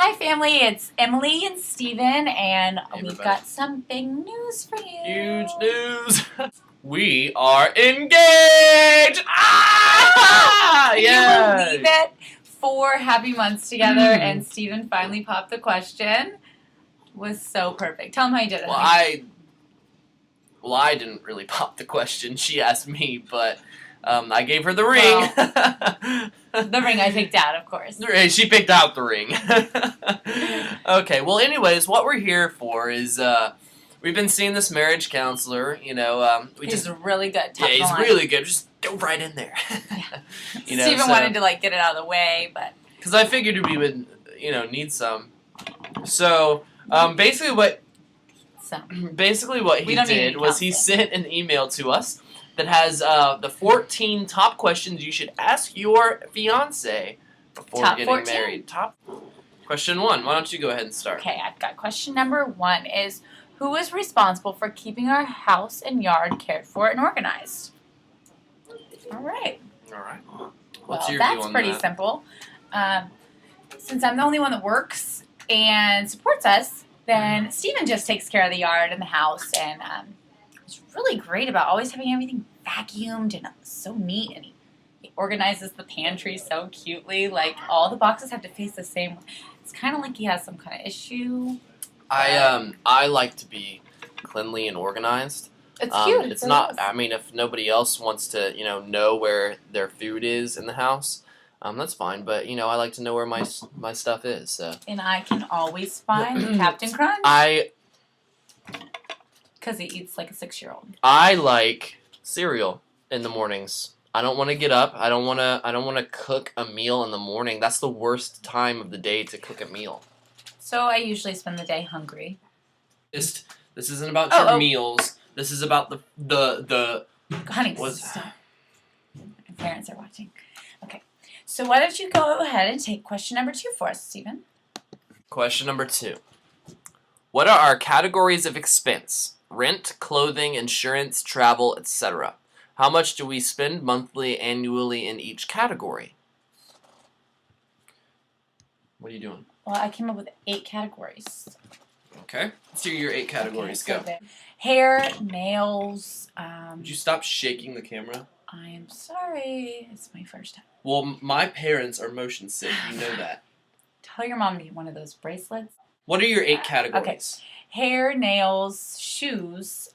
Hi, family. It's Emily and Steven, and Hey, we've everybody. got some big news for you. Huge news! We are engaged! Ah! Can Yeah! you believe it? 4 happy months together, and Steven finally popped the question. Was so perfect. Tell him how you did it. Well, I didn't really pop the question. She asked me, but I gave her the ring. The ring I picked out, of course. She picked out the ring. Okay, well, anyways, what we're here for is we've been seeing this marriage counselor. He's really good. Yeah, he's really good. Just go right in there. Yeah. Steven wanted to get it out of the way, but because I figured we would, need some. So basically what he did was he sent an email to us that has the 14 top questions you should ask your fiance before Top getting 14? married. Question 1. Why don't you go ahead and start? Okay, I've got question number 1 is, who is responsible for keeping our house and yard cared for and organized? All right. All right. Well, that's pretty simple. Since I'm the only one that works and supports us, then Steven just takes care of the yard and the house, and he's really great about always having everything vacuumed and so neat, and he organizes the pantry so cutely. Like, all the boxes have to face the same. It's kind of like he has some kind of issue. I like to be cleanly and organized. It's cute. It's not. I mean, if nobody else wants to, know where their food is in the house, that's fine. But I like to know where my stuff is. So. And I can always find Captain Crunch. Because he eats like a 6-year-old. I like cereal in the mornings. I don't want to get up. I don't want to cook a meal in the morning. That's the worst time of the day to cook a meal. So I usually spend the day hungry. This isn't about your meals. This is about the Honey, stop. My parents are watching. Okay. So why don't you go ahead and take question number 2 for us, Steven? Question number 2. What are our categories of expense? Rent, clothing, insurance, travel, etc. How much do we spend monthly, annually in each category? What are you doing? Well, I came up with 8 categories. Okay. Let's hear your 8 categories. Go. Hair, nails. Would you stop shaking the camera? I am sorry. It's my first time. Well, my parents are motion sick. You know that. Tell your mom to get one of those bracelets. What are your 8 categories? Okay. Hair, nails, shoes.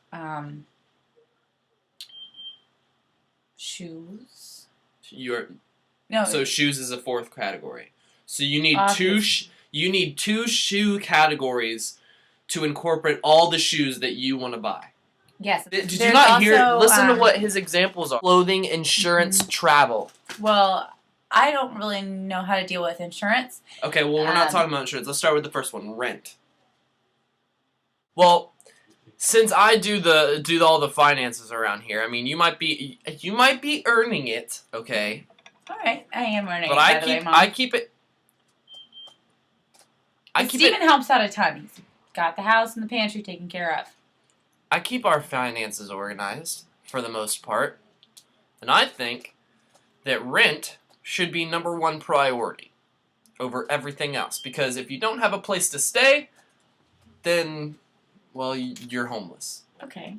Shoes. So shoes is a 4th category. So you need two shoe categories to incorporate all the shoes that you want to buy. Yes. Did you not hear? Listen to what his examples are. Clothing, insurance, travel. Well, I don't really know how to deal with insurance. Okay, well, we're not talking about insurance. Let's start with the first one, rent. Well, since I do all the finances around here, I mean, you might be earning it, okay? All right, I am earning but it. I keep it. Steven helps out a ton. He's got the house and the pantry taken care of. I keep our finances organized for the most part, and I think that rent should be number 1 priority over everything else. Because if you don't have a place to stay, then, well, you're homeless. Okay.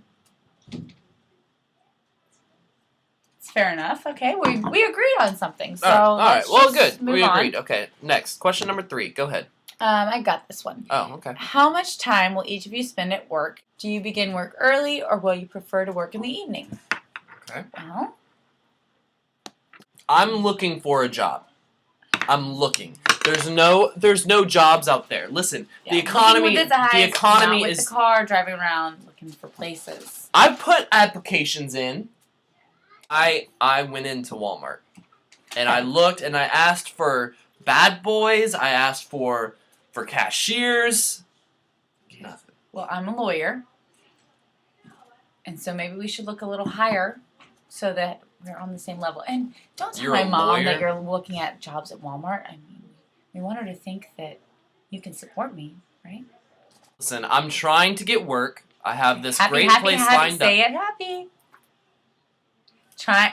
It's fair enough. Okay, we agreed on something. So all right. Well, good. We agreed. On. Okay. Next, question number 3. Go ahead. I got this one. Oh, okay. How much time will each of you spend at work? Do you begin work early, or will you prefer to work in the evening? Okay. Well, I'm looking for a job. I'm looking. There's no jobs out there. Listen, the economy is the car driving around looking for places. I put applications in. I went into Walmart and I looked and I asked for bad boys. I asked for cashiers. Nothing. Well, I'm a lawyer, and so maybe we should look a little higher so that we're on the same level. And don't tell my mom that you're looking at jobs at Walmart. I mean, we want her to think that you can support me, right? Listen, I'm trying to get work. I have this great place lined up. Say it happy.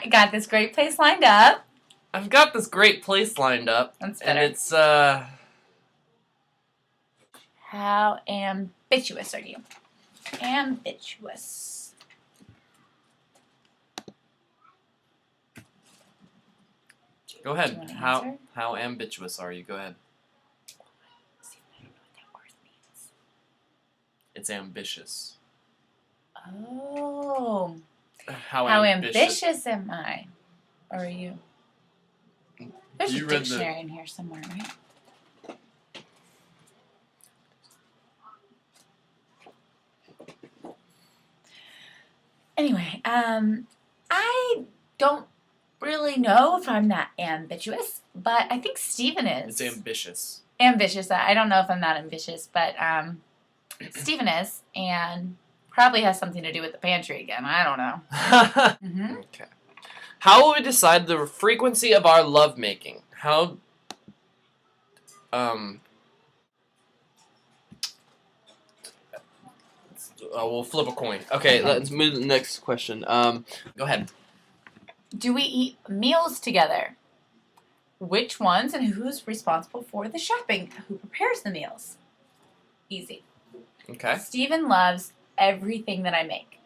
Got this great place lined up. I've got this great place lined up. That's better. And it's How ambitious are you? Ambitious. Go Do you ahead. wanna answer? How ambitious are you? Go ahead. See, I don't know what that word means. It's ambitious. Oh. How How ambitious. ambitious am I? Or are you? There's You a read the- dictionary in here somewhere, right? Anyway, I don't really know if I'm that ambitious, but I think Steven is. It's ambitious. Ambitious. I don't know if I'm that ambitious, but Steven is, and probably has something to do with the pantry again. I don't know. Mm-hmm. Okay. How will we decide the frequency of our lovemaking? How we'll flip a coin. Okay, let's move to the next question. Go ahead. Do we eat meals together? Which ones and who's responsible for the shopping? Who prepares the meals? Easy. Okay. Steven loves everything that I make.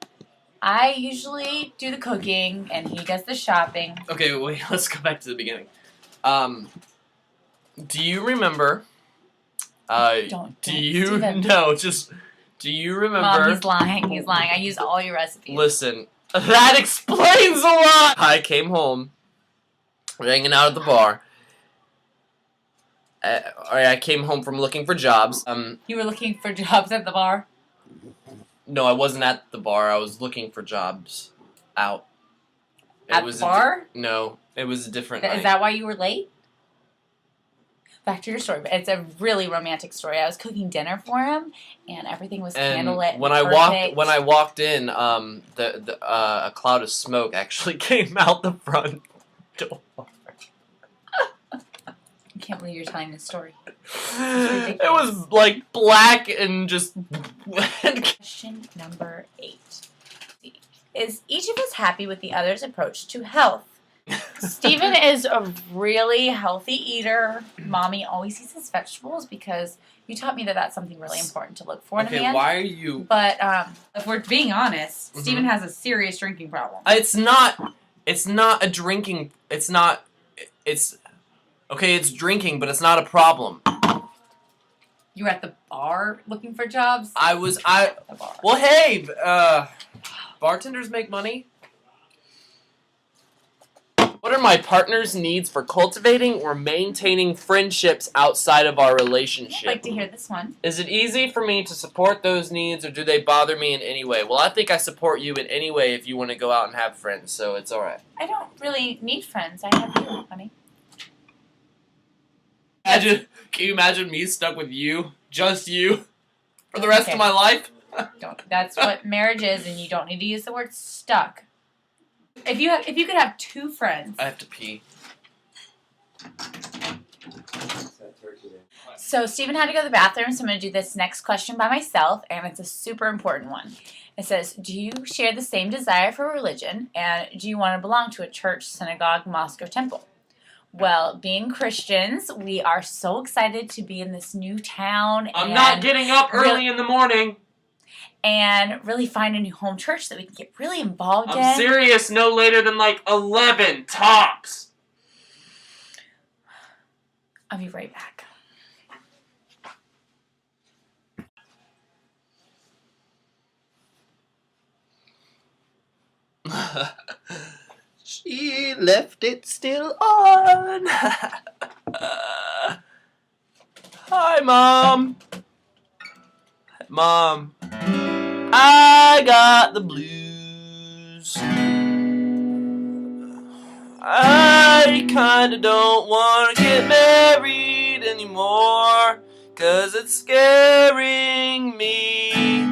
I usually do the cooking and he does the shopping. Okay, wait, let's go back to the beginning. Do you remember Don't, do you Steven. no, just do you remember Mom, he's lying. He's lying. I use all your recipes. Listen, that explains a lot. I came home, we're hanging out at the bar. I came home from looking for jobs. You were looking for jobs at the bar? No, I wasn't at the bar. I was looking for jobs out. At the bar? No, it was a different Is night. that why you were late? Back to your story. It's a really romantic story. I was cooking dinner for him, and everything was candlelit. And when I walked in, a cloud of smoke actually came out the front door. I can't believe you're telling this story. It was like black and just. Question number 8. Is each of us happy with the other's approach to health? Steven is a really healthy eater. Mommy always eats his vegetables because you taught me that that's something really important to look for in a man. Why are you? But if we're being honest, Steven has a serious drinking problem. It's not a drinking. It's not. It's okay. It's drinking, but it's not a problem. You were at the bar looking for jobs? The bar. Well, hey, bartenders make money. What are my partner's needs for cultivating or maintaining friendships outside of our relationship? I'd like to hear this one. Is it easy for me to support those needs, or do they bother me in any way? Well, I think I support you in any way if you want to go out and have friends, so it's all right. I don't really need friends. I have you, honey. Can you imagine me stuck with you, just you, for the rest of my life? Don't. That's what marriage is, and you don't need to use the word stuck. If you could have 2 friends. I have to pee. So Steven had to go to the bathroom, so I'm going to do this next question by myself, and it's a super important one. It says, do you share the same desire for religion, and do you want to belong to a church, synagogue, mosque, or temple? Well, being Christians, we are so excited to be in this new town. I'm not getting up early in the morning. And really find a new home church that we can get really involved in. I'm serious, no later than like 11 tops. I'll be right back. She left it still on. Hi, Mom. Mom, I got the blues. I kinda don't wanna get married anymore, 'cause it's scaring me.